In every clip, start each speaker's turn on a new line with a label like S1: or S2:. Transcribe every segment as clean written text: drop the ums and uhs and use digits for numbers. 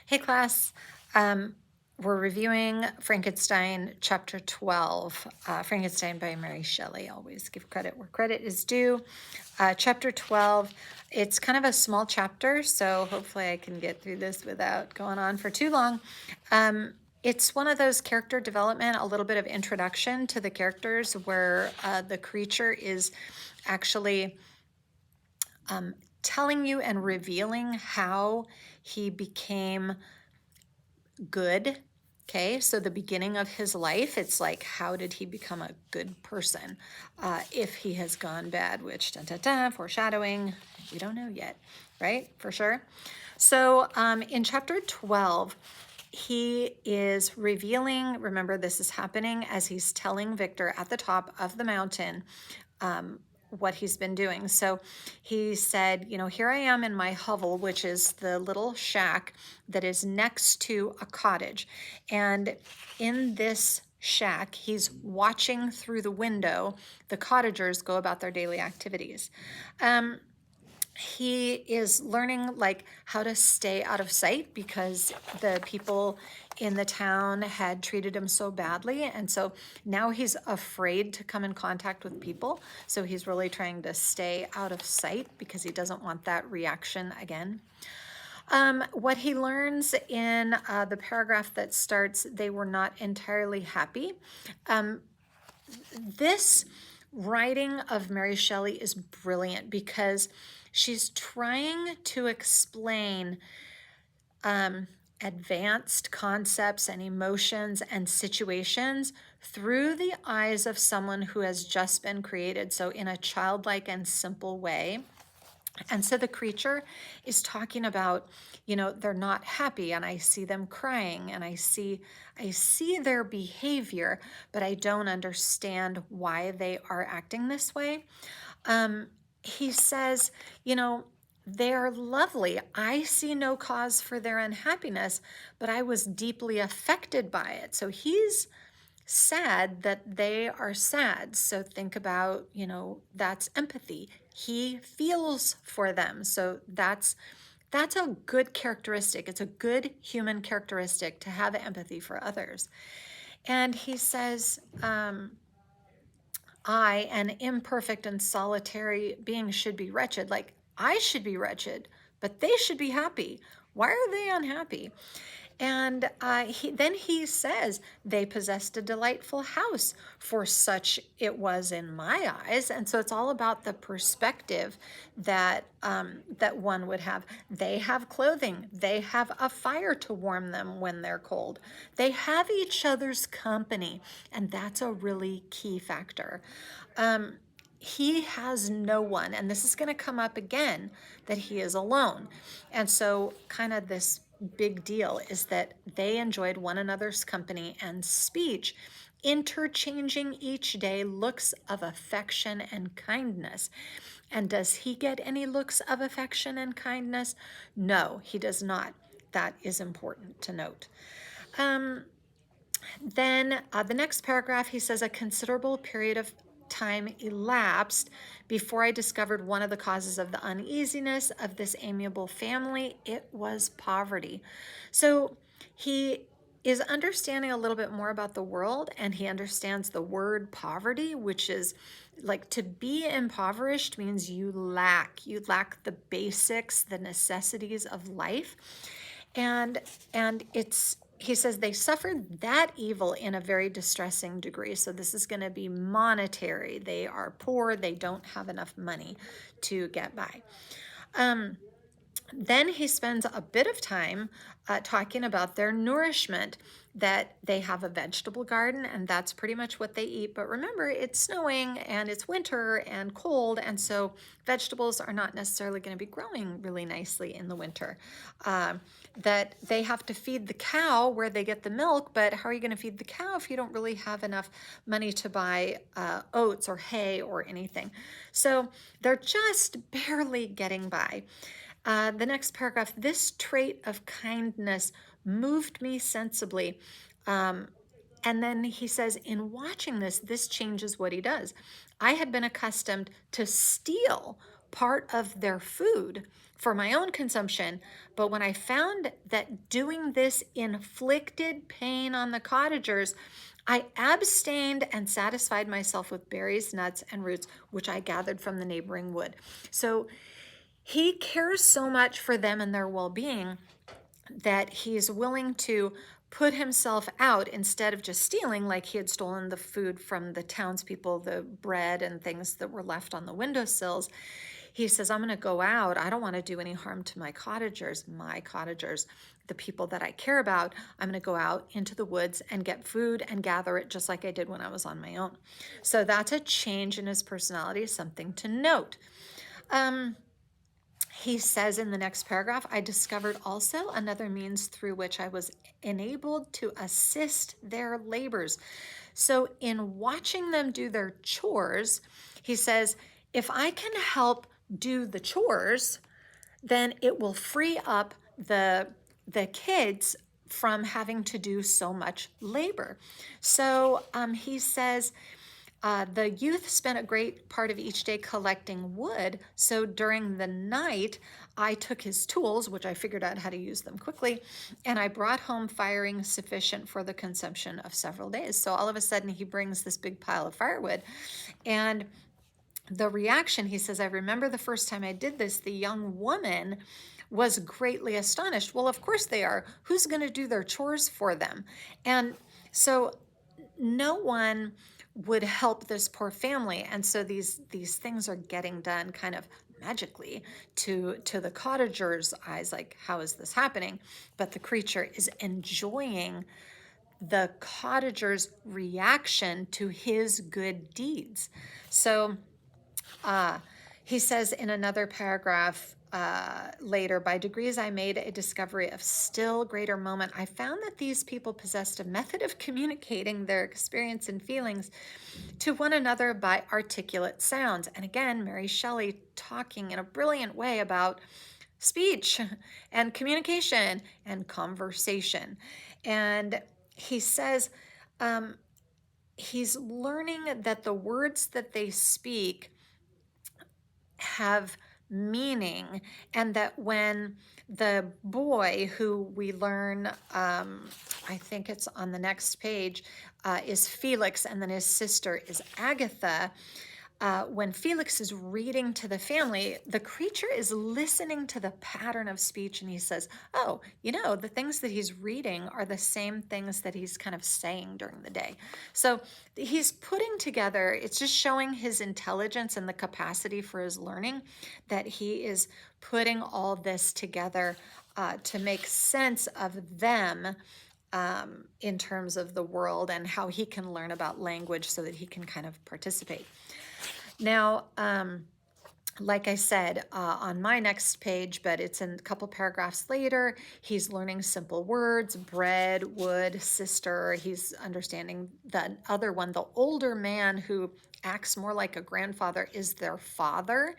S1: Hey class, we're reviewing Frankenstein chapter 12, Frankenstein by Mary Shelley. Always give credit where credit is due. Chapter 12, it's kind of a small chapter, so hopefully I can get through this without going on for too long. It's one of those character development, a little bit of introduction to the characters where the creature is actually telling you and revealing how he became good. Okay, so the beginning of his life, it's like, how did he become a good person if he has gone bad, which, foreshadowing, we don't know yet, right? For sure. So in chapter 12, he is revealing, remember this is happening as he's telling Victor at the top of the mountain what he's been doing. So he said, here I am in my hovel, which is the little shack that is next to a cottage. And in this shack, he's watching through the window the cottagers go about their daily activities. He is learning like how to stay out of sight because the people in the town had treated him so badly, and so now he's afraid to come in contact with people, so he's really trying to stay out of sight because he doesn't want that reaction again. What he learns in the paragraph that starts, they were not entirely happy. This writing of Mary Shelley is brilliant because she's trying to explain advanced concepts and emotions and situations through the eyes of someone who has just been created, so in a childlike and simple way. And so the creature is talking about, they're not happy, and I see them crying, and I see their behavior, but I don't understand why they are acting this way. He says, they're lovely. I see no cause for their unhappiness, but I was deeply affected by it. So he's sad that they are sad. So think about, that's empathy. He feels for them. So that's a good characteristic. It's a good human characteristic to have empathy for others. And he says, I, an imperfect and solitary being, should be wretched. Like, I should be wretched, but they should be happy. Why are they unhappy? And then he says, they possessed a delightful house, for such it was in my eyes. And so it's all about the perspective that that one would have. They have clothing. They have a fire to warm them when they're cold. They have each other's company, and that's a really key factor. He has no one, and this is going to come up again, that he is alone. And so kind of this big deal is that they enjoyed one another's company and speech, interchanging each day looks of affection and kindness. And does he get any looks of affection and kindness? No, he does not. That is important to note. Then the next paragraph, he says, a considerable period of time elapsed before I discovered one of the causes of the uneasiness of this amiable family. It was poverty. So he is understanding a little bit more about the world, and he understands the word poverty, which is like, to be impoverished means you lack the basics, the necessities of life. And it's, he says, they suffered that evil in a very distressing degree. So this is going to be monetary. They are poor. They don't have enough money to get by. Then he spends a bit of time talking about their nourishment, that they have a vegetable garden, and that's pretty much what they eat. But remember, it's snowing and it's winter and cold, and so vegetables are not necessarily going to be growing really nicely in the winter. That they have to feed the cow where they get the milk, but how are you going to feed the cow if you don't really have enough money to buy oats or hay or anything? So they're just barely getting by. The next paragraph, this trait of kindness moved me sensibly. And then he says, in watching this changes what he does. I had been accustomed to steal part of their food for my own consumption. But when I found that doing this inflicted pain on the cottagers, I abstained and satisfied myself with berries, nuts, and roots, which I gathered from the neighboring wood. So he cares so much for them and their well-being that he's willing to put himself out instead of just stealing, like he had stolen the food from the townspeople, the bread and things that were left on the windowsills. He says, I'm going to go out. I don't want to do any harm to my cottagers, the people that I care about. I'm going to go out into the woods and get food and gather it just like I did when I was on my own. So that's a change in his personality, something to note. He says in the next paragraph, I discovered also another means through which I was enabled to assist their labors. So in watching them do their chores, he says, if I can help do the chores, then it will free up the kids from having to do so much labor. So he says, the youth spent a great part of each day collecting wood, so during the night, I took his tools, which I figured out how to use them quickly, and I brought home firing sufficient for the consumption of several days. So all of a sudden, he brings this big pile of firewood, and the reaction, he says, I remember the first time I did this, the young woman was greatly astonished. Well, of course they are. Who's going to do their chores for them? And so no one would help this poor family, and so these things are getting done kind of magically to the cottagers' eyes, like, how is this happening? But the creature is enjoying the cottagers' reaction to his good deeds. So he says in another paragraph later, by degrees I made a discovery of still greater moment. I found that these people possessed a method of communicating their experience and feelings to one another by articulate sounds. And again, Mary Shelley talking in a brilliant way about speech and communication and conversation. And he says he's learning that the words that they speak have meaning, and that when the boy, who we learn, I think it's on the next page, is Felix, and then his sister is Agatha, when Felix is reading to the family, the creature is listening to the pattern of speech, and he says, oh, the things that he's reading are the same things that he's kind of saying during the day. So he's putting together, it's just showing his intelligence and the capacity for his learning, that he is putting all this together to make sense of them in terms of the world, and how he can learn about language so that he can kind of participate. Now, like I said, on my next page, but it's in a couple paragraphs later, he's learning simple words: bread, wood, sister. He's understanding the other one, the older man who acts more like a grandfather, is their father,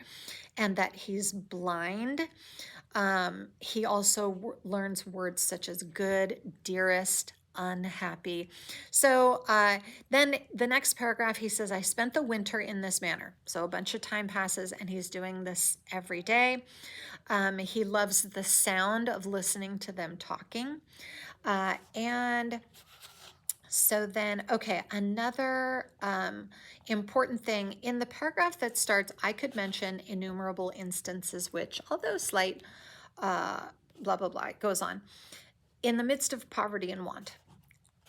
S1: and that he's blind. He also learns words such as good, dearest, unhappy. So then the next paragraph, he says, I spent the winter in this manner. So a bunch of time passes, and he's doing this every day. He loves the sound of listening to them talking. And so then, okay, another important thing in the paragraph that starts, I could mention innumerable instances, which, although slight, blah, blah, blah, it goes on. In the midst of poverty and want,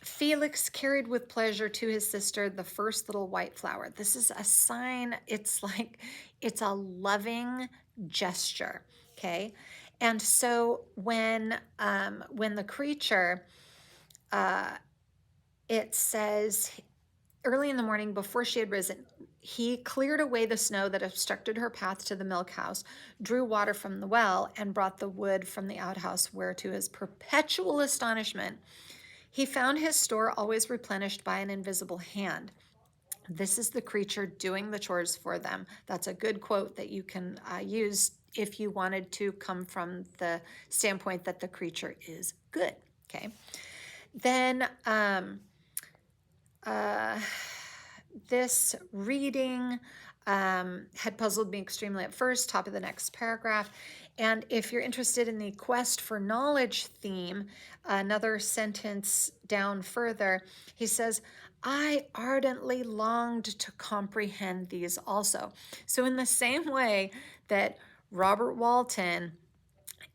S1: Felix carried with pleasure to his sister the first little white flower. This is a sign, it's a loving gesture, okay? And so when the creature, it says, early in the morning, before she had risen, he cleared away the snow that obstructed her path to the milk house, drew water from the well, and brought the wood from the outhouse, where, to his perpetual astonishment, he found his store always replenished by an invisible hand. This is the creature doing the chores for them. That's a good quote that you can use if you wanted to come from the standpoint that the creature is good, okay? Then this reading, had puzzled me extremely at first, top of the next paragraph. And if you're interested in the quest for knowledge theme, another sentence down further, he says, I ardently longed to comprehend these also. So in the same way that Robert Walton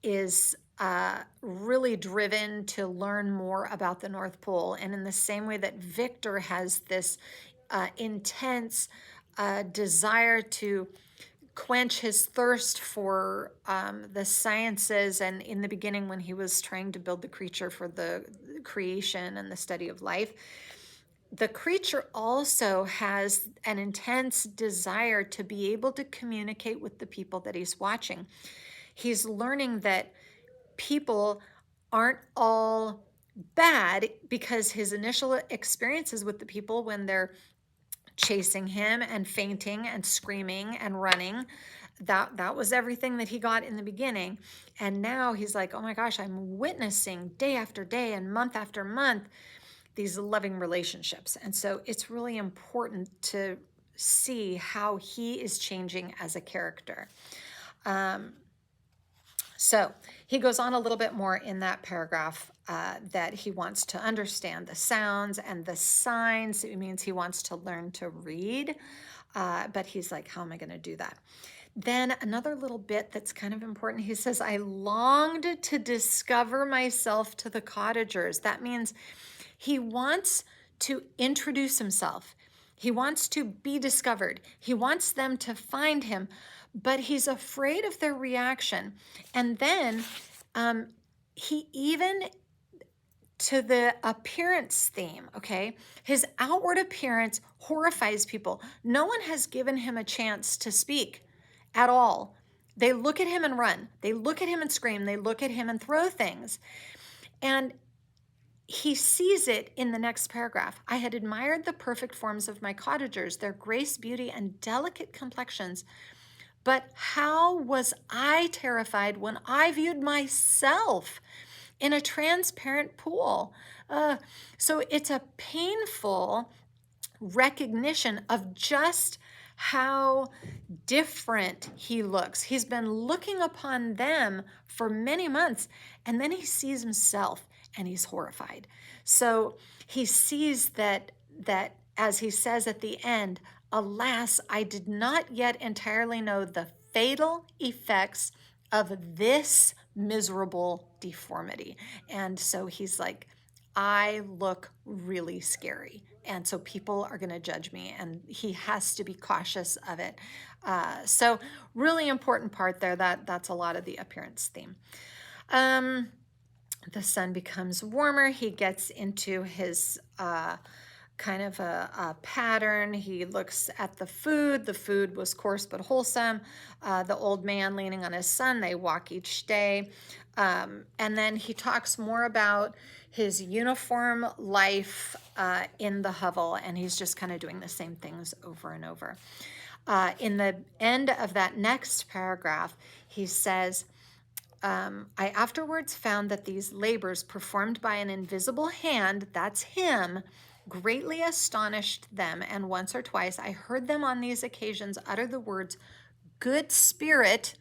S1: is really driven to learn more about the North Pole, and in the same way that Victor has this intense desire to quench his thirst for the sciences, and in the beginning when he was trying to build the creature for the creation and the study of life, the creature also has an intense desire to be able to communicate with the people that he's watching. He's learning that people aren't all bad, because his initial experiences with the people when they're chasing him and fainting and screaming and running, that was everything that he got in the beginning. And now he's like, oh my gosh, I'm witnessing day after day and month after month these loving relationships. And so it's really important to see how he is changing as a character. So he goes on a little bit more in that paragraph that he wants to understand the sounds and the signs. It means he wants to learn to read, but he's like, how am I going to do that? Then another little bit that's kind of important, he says, I longed to discover myself to the cottagers. That means he wants to introduce himself. He wants to be discovered. He wants them to find him, but he's afraid of their reaction. And then he even, to the appearance theme, okay? His outward appearance horrifies people. No one has given him a chance to speak at all. They look at him and run. They look at him and scream. They look at him and throw things. And he sees it in the next paragraph. I had admired the perfect forms of my cottagers, their grace, beauty, and delicate complexions. But how was I terrified when I viewed myself in a transparent pool? So it's a painful recognition of just how different he looks. He's been looking upon them for many months, and then he sees himself and he's horrified. So he sees that as he says at the end, alas, I did not yet entirely know the fatal effects of this miserable deformity. And so he's like, I look really scary. And so people are going to judge me, and he has to be cautious of it. So really important part there. That's a lot of the appearance theme. The sun becomes warmer. He gets into his kind of a pattern. He looks at the food. The food was coarse but wholesome. The old man leaning on his son. They walk each day. And then he talks more about his uniform life in the hovel, and he's just kind of doing the same things over and over. In the end of that next paragraph, he says, I afterwards found that these labors performed by an invisible hand, that's him, greatly astonished them, and once or twice I heard them on these occasions utter the words, good spirit.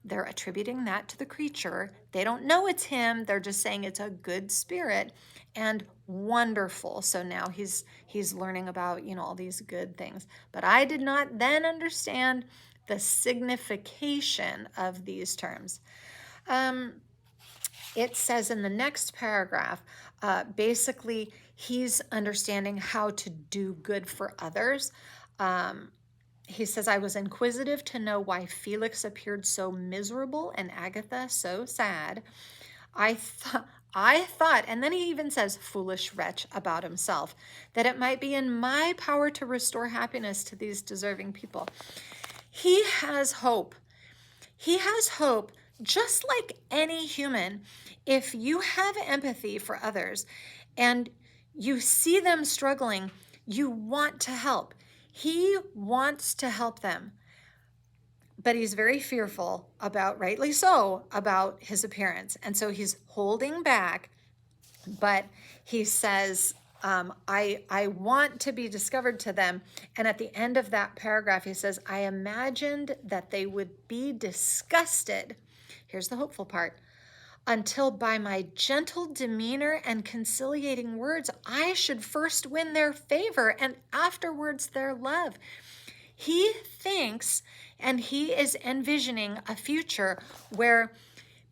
S1: They're attributing that to the creature. They don't know it's him. They're just saying it's a good spirit, and wonderful. So now he's learning about, all these good things. But I did not then understand the signification of these terms. It says in the next paragraph, basically he's understanding how to do good for others. He says, I was inquisitive to know why Felix appeared so miserable and Agatha so sad. I thought, and then he even says, foolish wretch, about himself, that it might be in my power to restore happiness to these deserving people. He has hope. He has hope, just like any human. If you have empathy for others and you see them struggling, you want to help. He wants to help them, but he's very fearful about, rightly so, about his appearance. And so he's holding back, but he says, I want to be discovered to them. And at the end of that paragraph, he says, I imagined that they would be disgusted. Here's the hopeful part. Until by my gentle demeanor and conciliating words, I should first win their favor and afterwards their love. He thinks, and he is envisioning a future where,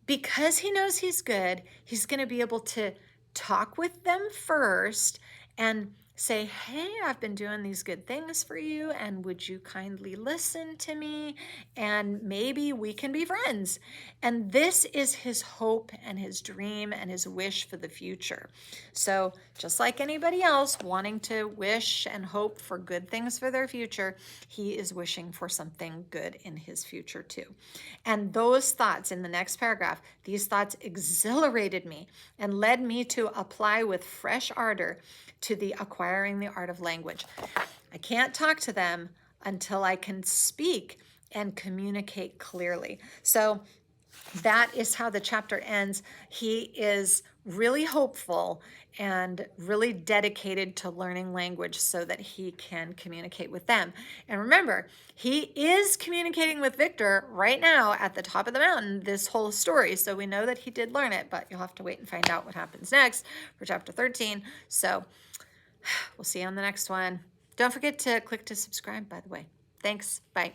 S1: because he knows he's good, he's going to be able to talk with them first and say, hey, I've been doing these good things for you, and would you kindly listen to me? And maybe we can be friends. And this is his hope and his dream and his wish for the future. So just like anybody else wanting to wish and hope for good things for their future, he is wishing for something good in his future too. And those thoughts in the next paragraph, these thoughts exhilarated me and led me to apply with fresh ardor to the acquiring the art of language. I can't talk to them until I can speak and communicate clearly. So that is how the chapter ends. He is really hopeful and really dedicated to learning language so that he can communicate with them. And remember, he is communicating with Victor right now at the top of the mountain, this whole story. So we know that he did learn it, but you'll have to wait and find out what happens next for chapter 13. So we'll see you on the next one. Don't forget to click to subscribe, by the way. Thanks. Bye.